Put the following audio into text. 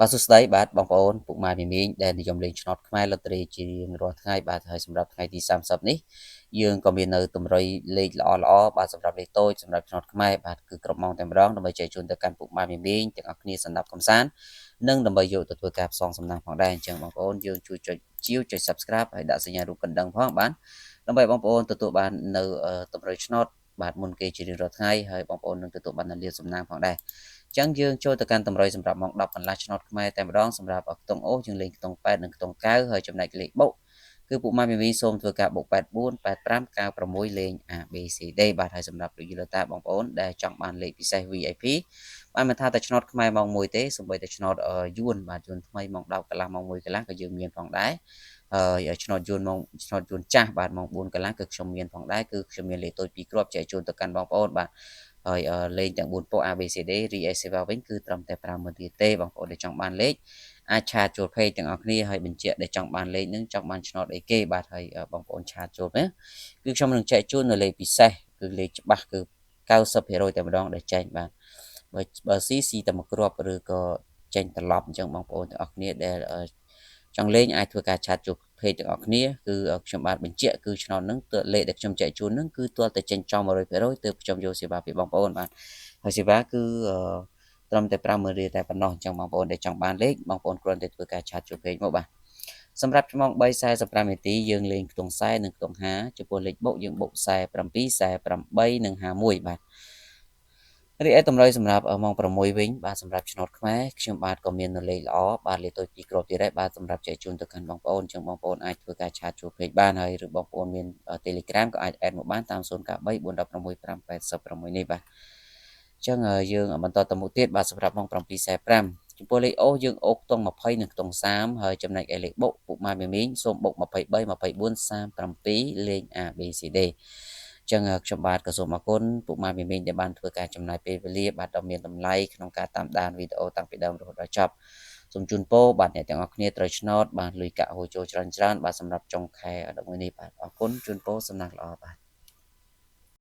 បាទសួស្តីបាទបងប្អូនពុកម៉ែមីមីងដែលនិយមលេងឆ្នោតខ្មែរលុតត្រីជារៀងរាល់ថ្ងៃបាទហើយសម្រាប់ថ្ងៃទី30នេះយើងក៏មាននៅតម្រុយលេខល្អបាទសម្រាប់លេខតូចសម្រាប់ឆ្នោតខ្មែរបាទគឺគ្រប់ម៉ោងតែម្ដងដើម្បីចែកជូនទៅកាន់ពុកម៉ែមីមីងទាំងអស់គ្នាសម្រាប់កំសាន្តនិងដើម្បីយកទៅធ្វើការផ្សងសំណាងផងដែរអញ្ចឹងបងប្អូនយើងជួយចុចជាវចុច Subscribe ហើយដាក់សញ្ញារូបកណ្ដឹងផងបាទដើម្បីបងប្អូនទទួលបាននៅតម្រុយឆ្នោតបាទមុនគេជារៀងរាល់ថ្ងៃហើយបងប្អូននឹងទទួលបានលាភសំណាងផងដែរចឹងយើងចូលទៅកាន់តម្រុយសម្រាប់ម៉ោង10កន្លះឆ្នោតខ្មែរតែម្ដងសម្រាប់ខ្ទង់អូសយើងលេងខ្ទង់8និងខ្ទង់9ហើយចំណែកលេខបុកគឺពុកម៉ែមីមីសូមធ្វើការបុក84 85 96លេង A B C D បាទហើយសម្រាប់លោកយល់តាបងប្អូនដែលចង់បានលេខពិសេស VIP បាទមិនថាតែឆ្នោតខ្មែរម៉ោង1ទេសូម្បីតែឆ្នោតយួនបាទយួនថ្មីម៉ោង10កន្លះម៉ោង1កន្លះក៏យើងមានផងដែរហើយឆ្នោតយួនឆ្នោតយួនចាស់បាទម៉ោង4កន្លះគឺខ្ញុំមានផងដែរគឺខ្ញុំមានលេខតូច2គ្រាប់ចែកជូនទៅកាន់បងប្អូនបាទហើយលេខទាំង4ពណ៌ ABCD រីឯសេវាវិញគឺត្រឹមតែ50000រៀលទេបងប្អូនដែលចង់បានលេខអាចឆាតចូល page ទាំងអស់គ្នាហើយបញ្ជាក់ដែលចង់បានលេខនឹងចង់បានឆ្នោតអីគេបាទហើយបងប្អូនឆាតចូលណាគឺខ្ញុំនឹងចែកជូននៅលេខពិសេសគឺលេខច្បាស់គឺ90%តែម្ដងដែលចែកបាទបើស៊ីតែមួយគ្រាប់ឬក៏ចេញត្រឡប់អញ្ចឹងបងប្អូនទាំងអស់គ្នាដែលចង់លេងអាចធ្វើការឆាតចូល page ទាំងអស់គ្នាគឺខ្ញុំបានបញ្ជាក់គឺឆ្នោតហ្នឹងទើបលេខដែលខ្ញុំចែកជូនហ្នឹងគឺទាល់តែចេញចំ 100% ទើបខ្ញុំយកសេវាពីបងប្អូនបាទហើយសេវាគឺត្រឹមតែ50000រៀលតែប៉ុណ្ណោះអញ្ចឹងបងប្អូនដែលចង់បានលេខបងប្អូនគ្រាន់តែធ្វើការឆាតចូល page មកបាទសម្រាប់ម៉ោង3:45នាទីយើងលេងខ្ទង់40និងខ្ទង់50ចំពោះលេខបុកយើងបុក47 48និង51បាទរីឯតម្រុយសម្រាប់ម៉ោង6វិញបាទសម្រាប់ឆ្នោតខ្មែរខ្ញុំបាទក៏មាននៅលេខល្អបាទលេខតូច2គ្រាប់ទៀតដែរបាទសម្រាប់ចែកជូនទៅកាន់បងប្អូនអញ្ចឹងបងប្អូនអាចធ្វើការឆាតចូល page បានហើយឬបងប្អូនមាន Telegram ក៏អាច add មកបានតាម093 416 586នេះបាទអញ្ចឹងយើងបន្តទៅមុខទៀតបាទសម្រាប់ម៉ោង7:45ចំពោះលេខអូសយើងអូសខ្ទង់20និងខ្ទង់30ហើយចំណែកឯលេខបុកពុកម៉ែមីមីងសូមបុក23 24 37លេខ A B C D ចឹងខ្ញុំបាទក៏សូមអរគុណពុកម៉ែមីមីងដែលបានធ្វើការចំណាយពេលវេលាបាទដ៏មានតម្លៃក្នុងការតាមដានវីដេអូតាំងពីដើមរហូតដល់ចប់សូមជូនពរបាទអ្នកទាំងអស់គ្នាត្រូវឆ្នោតបាទលុយកាក់ហូរចូលច្រើនបាទសម្រាប់ចុងខែ11នេះបាទអរគុណជូនពរសំណាងល្អបាទ